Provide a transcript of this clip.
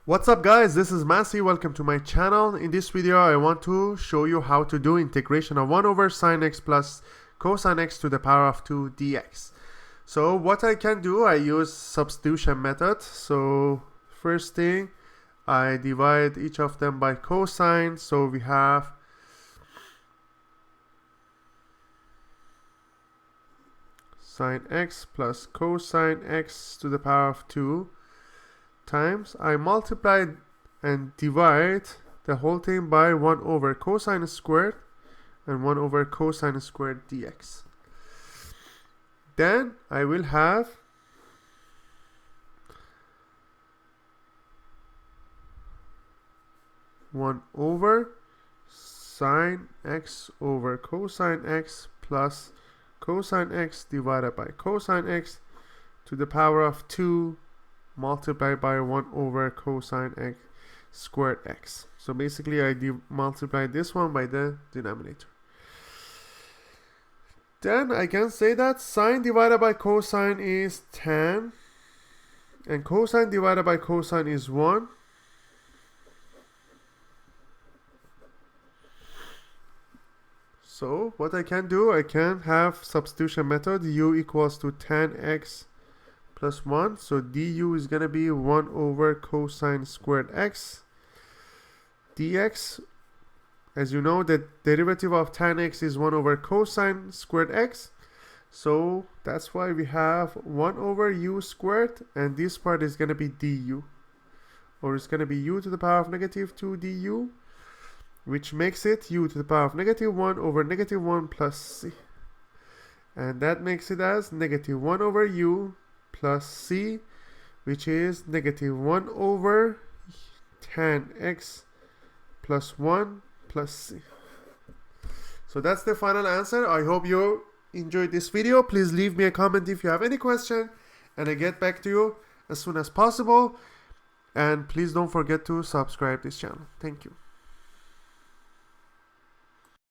What's up guys, this is Masi, welcome to my channel. In this video I want to show you how to do integration of 1 over sin x plus cosine x to the power of 2 dx. So what I can do, I use substitution method. So first thing, I divide each of them by cosine. So we have sin x plus cosine x to the power of 2 times, I multiply and divide the whole thing by 1 over cosine squared and 1 over cosine squared dx. Then I will have one over sin x over cosine x plus cosine x divided by cosine x to the power of 2 multiplied by 1 over cosine x squared x. So basically I multiply this one by the denominator. Then I can say that sine divided by cosine is tan and cosine divided by cosine is 1. So what I can do, I can have substitution method. U equals to tan x plus 1. So du is going to be 1 over cosine squared x dx. As you know, the derivative of tan x is 1 over cosine squared x. So that's why we have 1 over u squared, and this part is going to be du, or it's going to be u to the power of negative 2 du, which makes it u to the power of negative 1 over negative 1 plus c. And that makes it as negative 1 over u plus c, which is negative 1 over tan x plus 1 plus c. So that's the final answer. I hope you enjoyed this video. Please leave me a comment if you have any question, and I get back to you as soon as possible. And please don't forget to subscribe this channel. Thank you.